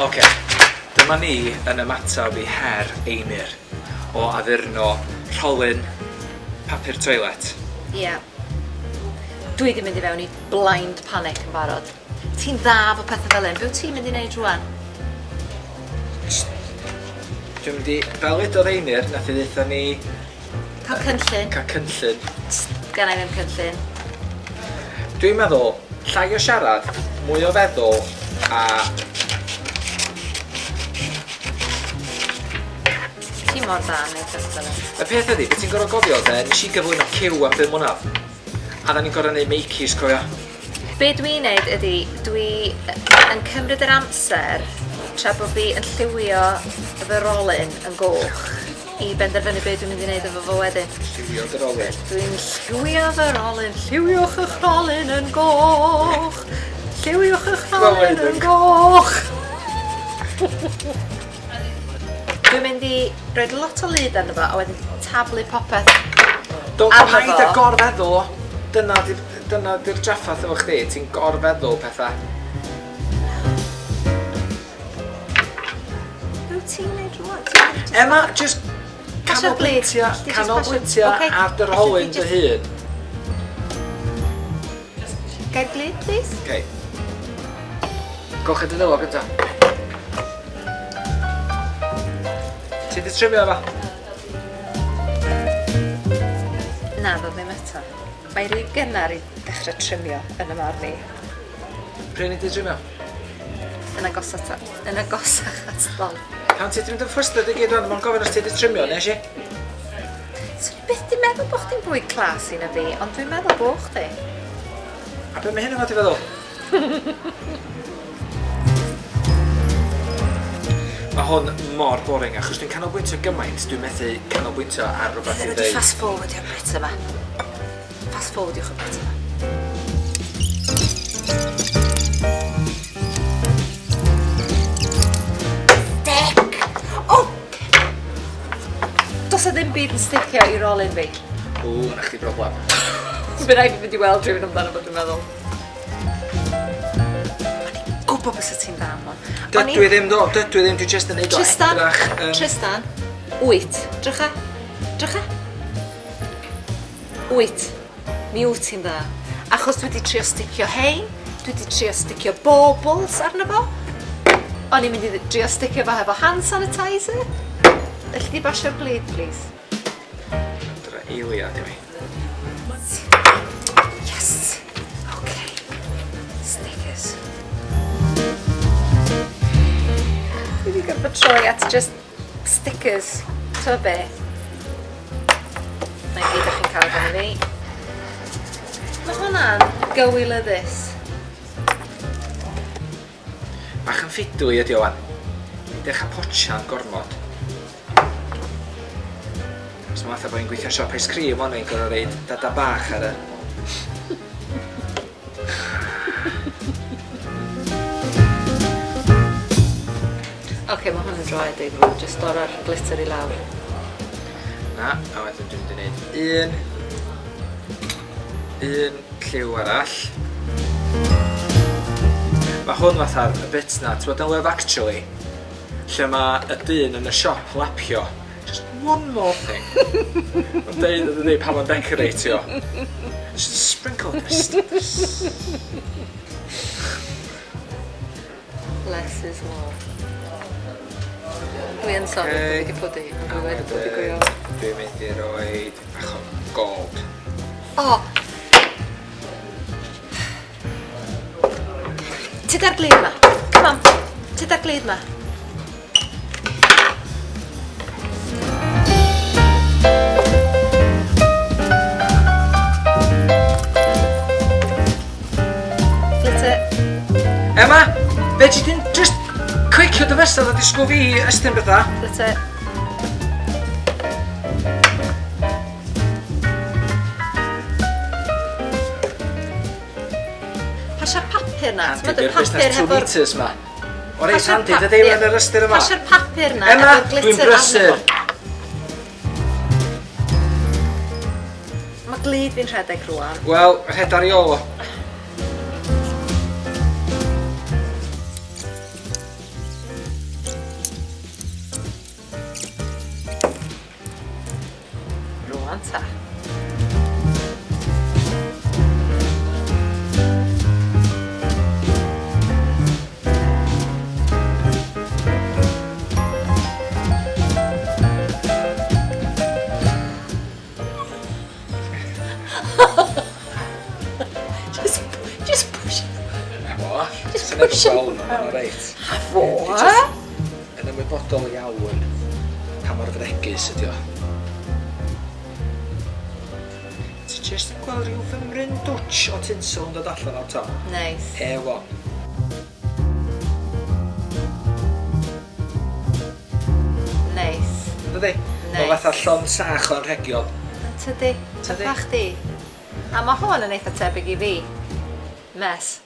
Oce, dyma ni yn ymatab I her Einir o addurno rholyn papur toilet. Ie. Dwi di mynd I fewn I blind panic yn barod. Ti'n dda fo pethau fel hyn. Be wyt ti'n mynd I wneud rwan? Dwi'n mynd I, fel edodd Einir, nath I ddeitha ni... Cael cynllun. Cael cynllun. Gan I ddim cynllun. Dwi'n meddwl, llai o siarad, mwy o feddwl, a... Ti mor dda yn neud pethau fel hyn. Y peth ydi, beth ti'n gorfod gofio de, nes I gyflwyno cyw am 5 mlynedd. A da ni'n gorfod neud meicis, cofio. Be dwi'n neud ydy, dwi yn cymryd yr amser tra bod fi yn lliwio fy rholyn yn goch I benderfynu be dwi'n mynd I wneud efo fo wedyn. Lliwio dy rolyn. Dwi'n lliwio fy rholyn, lliwiwch eich rholyn yn goch. Lliwiwch eich rholyn yn goch. Dwi'n mynd I rhoi lot o lyd arno fo a wedyn tablu popeth Don't arno paid fo. a gorfeddwl o. Dyna di'r draffath efo chdi, ti'n gorfeddwl pethau. Be ti'n neud rwan? Emma, just canolbwyntio ar dy rholyn dy hun. Gair glyd, please? Okay. Gwch y dynylog ynta. Ti di trimio efo? Na, ddo ddim eto. Mae rhy gynnar I dechrau trimio yn y marn I. Pryn I di trimio? Yn agosach at ddol. Pan ti di mynd yn ffwystad I gyd rhan, mae'n gofyn os ti di trimio, nes I? So ni byth di meddwl bod chdi'n fwy clas I na fi, ond dwi'n meddwl bod chdi. A be mae hyn yma ti feddwl? Mae hwn mor boring, achos dwi'n canolbwyntio gymaint, dwi'n methu canolbwyntio ar rhywbeth I ddweud. Fast forward i'r bit yma. Fast forward i'ch bit yma. Stick! O! Does a ddim byd yn sticio I rholyn fi. Ww, na chdi broblem. Bydd rhaid fi fynd I weld rhywun amdano fo dwi'n meddwl. O'n i'n gwybod bys y ti'n dda am hwn. Dydw I ddim, dwi jyst yn neud o edrach. Trystan, wyt, drycha, drycha. Wyt, mi wyt ti'n dda. Achos dwi wedi trio sticio hein, dwi wedi trio sticio baubles arno fo. O'n i'n mynd I trio sticio fo hefo hand sanitizer. Elli di basio'r glyd, please? Dyna eiliad I mi. Yes! Okay. Stickers. Dwi wedi gorfod troi at just stickers. So be? Na I gyd o'ch chi'n cael gan I fi. Mae hwnna'n gywilyddus. Bach yn ffidwy ydi o wan. Dechrau potsia'n gormod. Os mae fatha bod hi'n gweithio siop ice cream o'n i'n gorfod reid dada bach ar y... Oce, mae hwn yn dry dweud rwan, jyst o'r glitter I lawr. Na, a wedyn dwi'n mynd I wneud un lliw arall. Mae hwn fatha'r y bit na, ti'n bod yn Love Actually, lle mae y dyn yn y siop lapio. Just one more thing. Mae'n deud yn dweud pan mae'n decoratio. Just sprinkle this. Less is more. Dwi yn sori bod wedi pwdi. Dwi wedi pwdi gwyo. Dwi'n mynd I roi bach o gold. O! Tyda'r glyd ma. Come on. Tyda'r glyd ma. Glitter. Emma, fe ti dyn just clicio dy fesad a disgwyl fi ystyn bethau? Glitter. Pasio'r papur na. Handi, di'r busnes 2 litres ma. O reit handi, dydy yn yr ystyr yma. Pasio'r papur na. Emma, dwi'n brysur. Mae glyd fi'n rhedeg rwan. Wel, rhedar I ôl o. gweld nhw, ma'n reit. A fo, Yn ymwybodol iawn pa mor fregus ydi o. Ti jyst yn gweld rhyw fymryn dwtsh o tinsel yn dod allan o to. Neis. Ewo. Neis. Dydi? Neis. Mae fatha llon sach o'n rhegion. Tydi. Tydi. Bach di. A mae hwn yn eitha tebyg i fi. Mes.